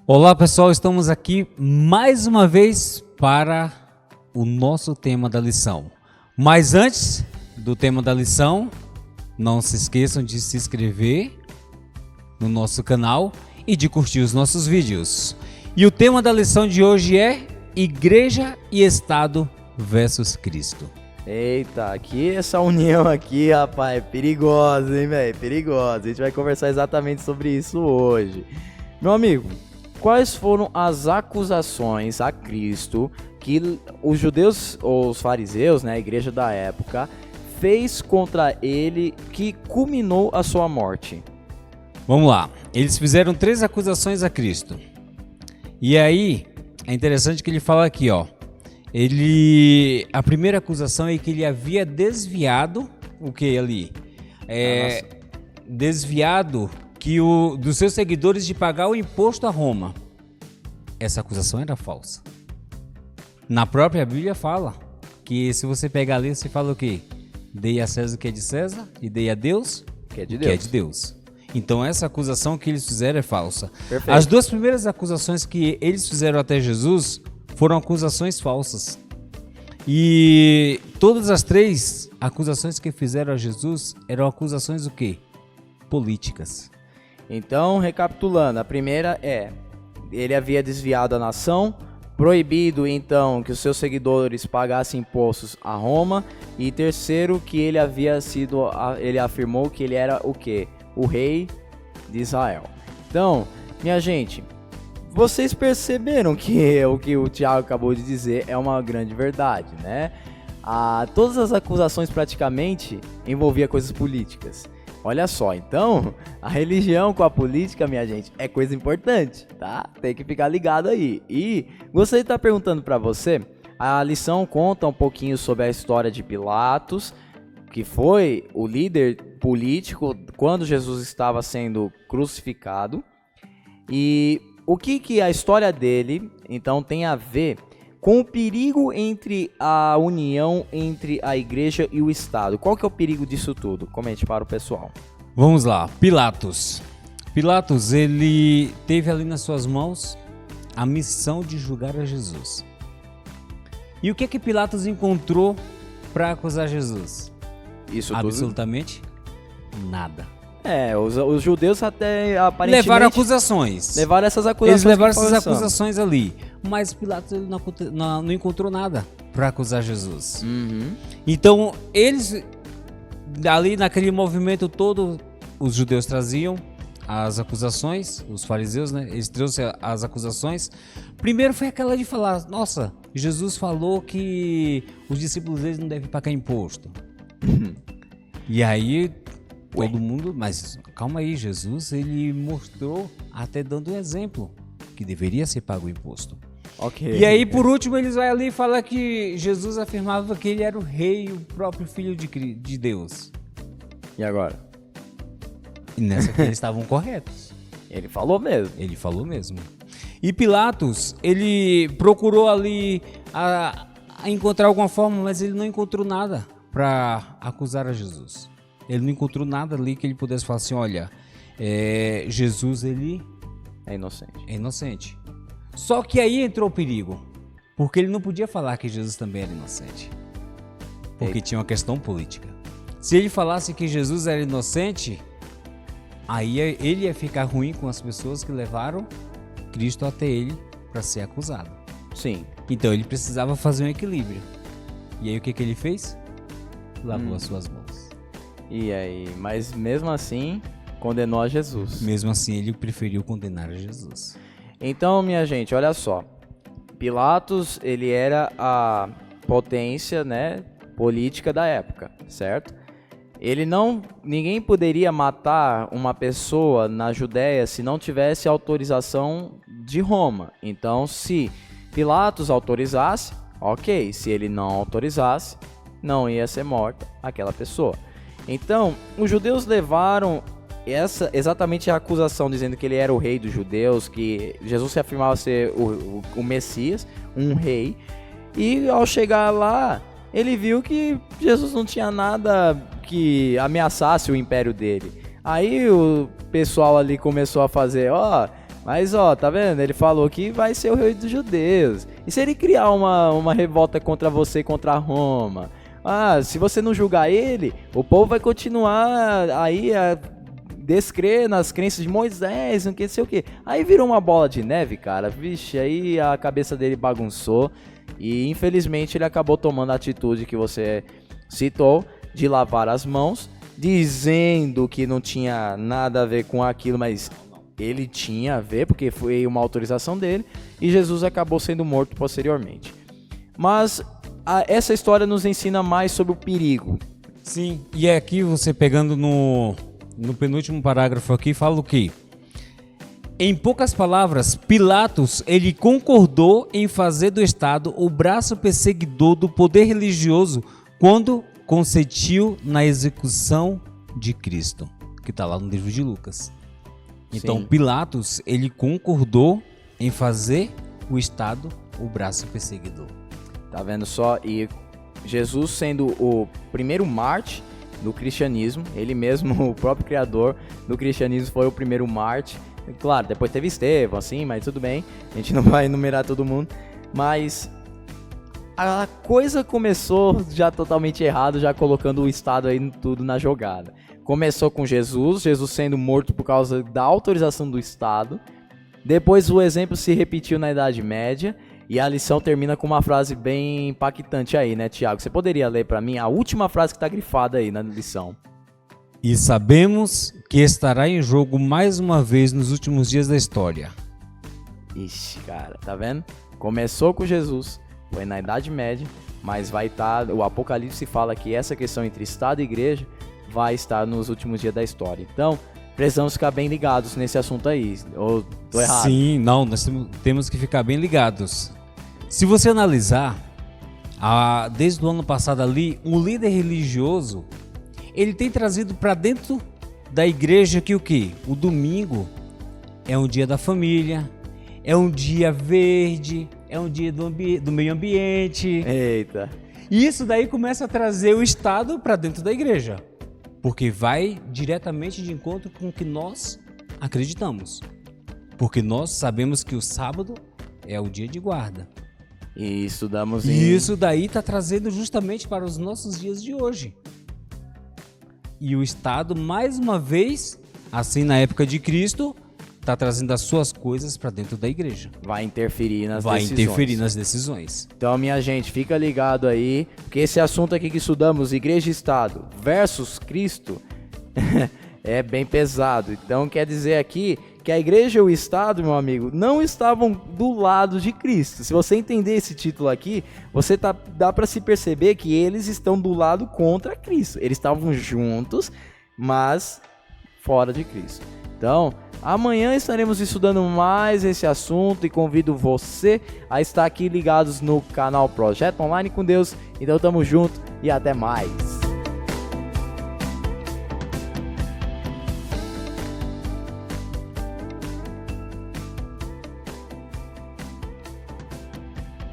Olá pessoal, estamos aqui mais uma vez para o nosso tema da lição. Mas antes do tema da lição, não se esqueçam de se inscrever no nosso canal e de curtir os nossos vídeos. E o tema da lição de hoje é Igreja e Estado versus Cristo. Eita, aqui essa união aqui, rapaz, é perigosa, hein, velho? Perigosa. A gente vai conversar exatamente sobre isso hoje. Meu amigo, quais foram as acusações a Cristo que os judeus, ou os fariseus, né, a igreja da época, fez contra ele que culminou a sua morte? Vamos lá, eles fizeram 3 acusações a Cristo. E aí, é interessante que ele fala aqui, ó. A primeira acusação é que ele havia desviado o que ali? Desviado dos seus seguidores de pagar o imposto a Roma. Essa acusação era falsa. Na própria Bíblia fala que se você pegar ali, você fala o quê? Dei a César o que é de César e dei a Deus Que é de o Deus. que é de Deus. Então essa acusação que eles fizeram é falsa. Perfeito. As 2 primeiras acusações que eles fizeram até Jesus foram acusações falsas. E todas as 3 acusações que fizeram a Jesus eram acusações o quê? Políticas. Então, recapitulando, a primeira é: ele havia desviado a nação, proibido então que os seus seguidores pagassem impostos a Roma, e terceiro, que ele afirmou que ele era o quê? O rei de Israel. Então, minha gente, vocês perceberam que o que o Thiago acabou de dizer é uma grande verdade, né? Todas as acusações praticamente envolviam coisas políticas. Olha só, então, a religião com a política, minha gente, é coisa importante, tá? Tem que ficar ligado aí. E gostaria de estar perguntando para você, a lição conta um pouquinho sobre a história de Pilatos, que foi o líder político quando Jesus estava sendo crucificado. E o que a história dele, então, tem a ver com o perigo entre a união entre a igreja e o Estado? Qual que é o perigo disso tudo? Comente para o pessoal. Vamos lá, Pilatos. Pilatos, ele teve ali nas suas mãos a missão de julgar a Jesus. E o que Pilatos encontrou para acusar Jesus? Isso Absolutamente nada. Os judeus até aparentemente Levaram acusações. levaram essas acusações. Eles levaram que essas falamos. acusações ali. Mas Pilatos ele não encontrou nada para acusar Jesus. Uhum. Então, eles, ali naquele movimento todo, os judeus traziam as acusações, os fariseus, né? Eles trouxeram as acusações. Primeiro foi aquela de falar, nossa, Jesus falou que os discípulos deles não devem pagar imposto. E aí, todo mundo, mas calma aí, Jesus, ele mostrou, até dando um exemplo, que deveria ser pago o imposto. Ok. E aí, por último, eles vão ali e falam que Jesus afirmava que ele era o rei, o próprio filho de Deus. E agora? E nessa que eles estavam corretos. Ele falou mesmo. Ele falou mesmo. E Pilatos, ele procurou ali a encontrar alguma forma, mas ele não encontrou nada para acusar a Jesus. Ele não encontrou nada ali que ele pudesse falar assim, olha, Jesus, ele É inocente. é inocente. Só que aí entrou o perigo, porque ele não podia falar que Jesus também era inocente, porque tinha uma questão política. Se ele falasse que Jesus era inocente, aí ele ia ficar ruim com as pessoas que levaram Cristo até ele para ser acusado. Sim. Então ele precisava fazer um equilíbrio. E aí o que ele fez? Lavou as suas mãos. E aí? Mas mesmo assim, condenou a Jesus. Mesmo assim, ele preferiu condenar a Jesus. Então, minha gente, olha só. Pilatos, ele era a potência, né, política da época, certo? Ninguém poderia matar uma pessoa na Judéia se não tivesse autorização de Roma. Então, se Pilatos autorizasse, ok. Se ele não autorizasse, não ia ser morta aquela pessoa. Então, os judeus levaram exatamente a acusação, dizendo que ele era o rei dos judeus, que Jesus se afirmava ser o Messias, um rei. E ao chegar lá, ele viu que Jesus não tinha nada que ameaçasse o império dele. Aí o pessoal ali começou a fazer, Mas ó, tá vendo? Ele falou que vai ser o rei dos judeus. E se ele criar uma revolta contra você, contra Roma? Ah, se você não julgar ele, o povo vai continuar aí a descrer nas crenças de Moisés, não sei o que. Aí virou uma bola de neve, cara. Vixe, aí a cabeça dele bagunçou. E infelizmente ele acabou tomando a atitude que você citou, de lavar as mãos, dizendo que não tinha nada a ver com aquilo, mas ele tinha a ver, porque foi uma autorização dele, e Jesus acabou sendo morto posteriormente. Mas essa história nos ensina mais sobre o perigo. Sim, e aqui você pegando no penúltimo parágrafo aqui, fala o quê? Em poucas palavras, Pilatos, ele concordou em fazer do Estado o braço perseguidor do poder religioso quando consentiu na execução de Cristo, que está lá no livro de Lucas. Então, Sim. Pilatos, ele concordou em fazer o Estado o braço perseguidor. Tá vendo só? E Jesus sendo o primeiro mártir do cristianismo, ele mesmo, o próprio criador do cristianismo, foi o primeiro mártir. Claro, depois teve Estevão, assim, mas tudo bem, a gente não vai enumerar todo mundo. Mas a coisa começou já totalmente errado, já colocando o Estado aí tudo na jogada. Começou com Jesus sendo morto por causa da autorização do Estado. Depois o exemplo se repetiu na Idade Média. E a lição termina com uma frase bem impactante aí, né, Tiago? Você poderia ler pra mim a última frase que tá grifada aí na lição? E sabemos que estará em jogo mais uma vez nos últimos dias da história. Ixi, cara, tá vendo? Começou com Jesus, foi na Idade Média, mas vai estar, o Apocalipse fala que essa questão entre Estado e Igreja vai estar nos últimos dias da história. Então, precisamos ficar bem ligados nesse assunto aí, ou tô errado? Sim, não, nós temos que ficar bem ligados. Se você analisar, desde o ano passado ali, um líder religioso, ele tem trazido para dentro da igreja que o quê? O domingo é um dia da família, é um dia verde, é um dia do meio ambiente. Eita. E isso daí começa a trazer o Estado para dentro da igreja, porque vai diretamente de encontro com o que nós acreditamos. Porque nós sabemos que o sábado é o dia de guarda. E estudamos E isso daí está trazendo justamente para os nossos dias de hoje. E o Estado, mais uma vez, assim na época de Cristo, está trazendo as suas coisas para dentro da igreja. vai interferir nas Vai decisões. interferir nas decisões. Então, minha gente, fica ligado aí, porque esse assunto aqui que estudamos, Igreja e Estado versus Cristo, é bem pesado. Então, quer dizer aqui que a Igreja e o Estado, meu amigo, não estavam do lado de Cristo. Se você entender esse título aqui, dá para se perceber que eles estão do lado contra Cristo. Eles estavam juntos, mas fora de Cristo. Então, amanhã estaremos estudando mais esse assunto e convido você a estar aqui ligados no canal Projeto Online com Deus. Então tamo junto e até mais.